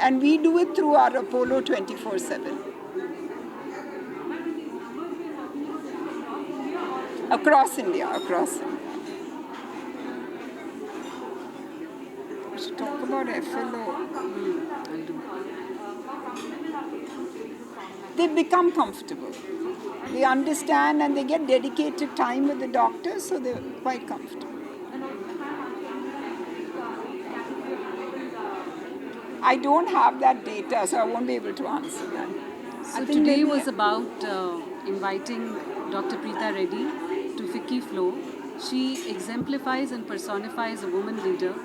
And we do it through our Apollo 24/7. Across India. To talk about FLO, I'll do. they become comfortable. They understand and they get dedicated time with the doctor, so they're quite comfortable. I don't have that data, so I won't be able to answer that. So today was about inviting Dr. Preeta Reddy to FICCI Flow. She exemplifies and personifies a woman leader,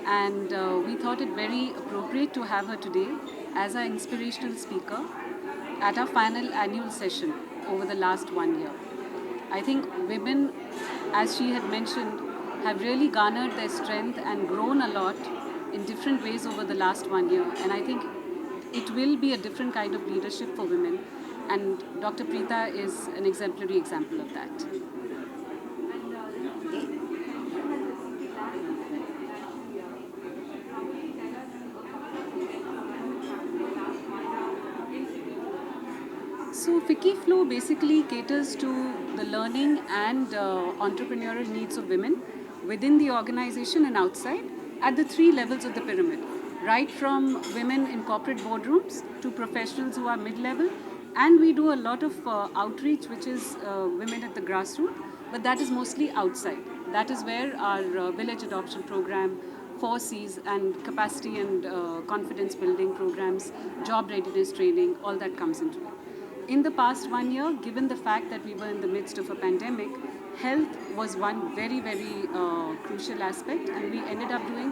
and we thought it very appropriate to have her today as our inspirational speaker at our final annual session over the last 1 year. I think women, as she had mentioned, have really garnered their strength and grown a lot in different ways over the last 1 year. And I think it will be a different kind of leadership for women. And Dr. Preeta is an exemplary example of that. So FICCI Flow basically caters to the learning and entrepreneurial needs of women within the organization and outside at the 3 levels of the pyramid, right from women in corporate boardrooms to professionals who are mid-level, and we do a lot of outreach, which is women at the grassroots, but that is mostly outside. That is where our village adoption program, 4Cs, and capacity and confidence building programs, job readiness training, all that comes into it. In the past 1 year, given the fact that we were in the midst of a pandemic, health was one very, very crucial aspect, and we ended up doing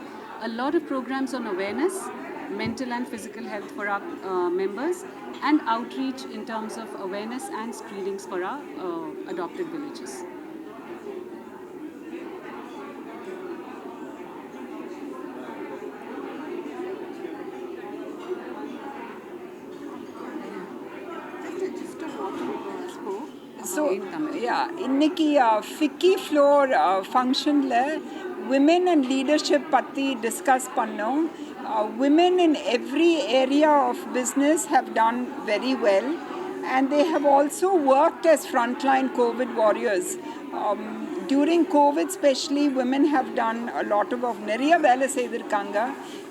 a lot of programs on awareness, mental and physical health for our members, and outreach in terms of awareness and screenings for our adopted villages. So, இன்னைக்கு FICCI Floor functionல women and leadership பத்தி discuss பண்ணோம். Women in every area of business have done very well, and they have also worked as frontline COVID warriors. During COVID especially, women have done a lot of நிறைய வேலை செய்திருக்காங்க,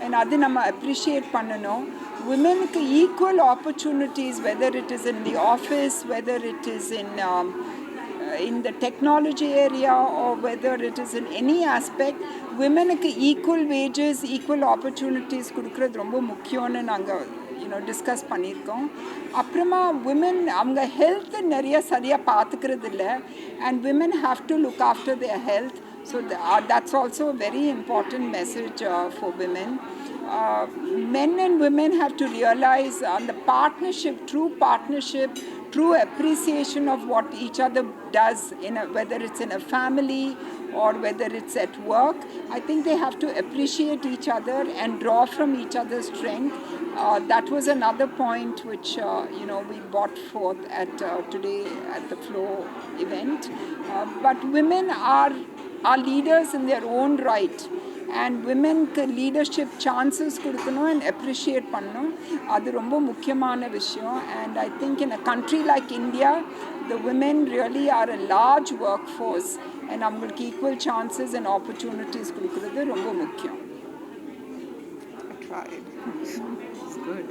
and அது நம்ம appreciate பண்ணணும். Women equal opportunities, whether it is in the office, whether it is in the technology area, or whether it is in any aspect, women equal wages, equal opportunities கொடுக்கிறது ரொம்ப முக்கியம்னு நாங்கள் டிஸ்கஸ் பண்ணியிருக்கோம். அப்புறமா women அவங்க health நிறைய சரியாக பார்த்துக்கிறது இல்லை, and women have to look after their health. So that's also a very important message for women. Men and women have to realize the partnership, true appreciation of what each other does, whether it's in a family or whether it's at work. I think they have to appreciate each other and draw from each other's strength. That was another point which we brought forth at today at the Flow event. But women are leaders in their own right, and women leadership chances கொடுக்கணும் and appreciate பண்ணணும். அது ரொம்ப முக்கியமான விஷயம். And I think in a country like India, the women really are a large workforce, and அவங்களுக்கு equal chances and opportunities கொடுக்கிறது ரொம்ப முக்கியம். I tried. It's good.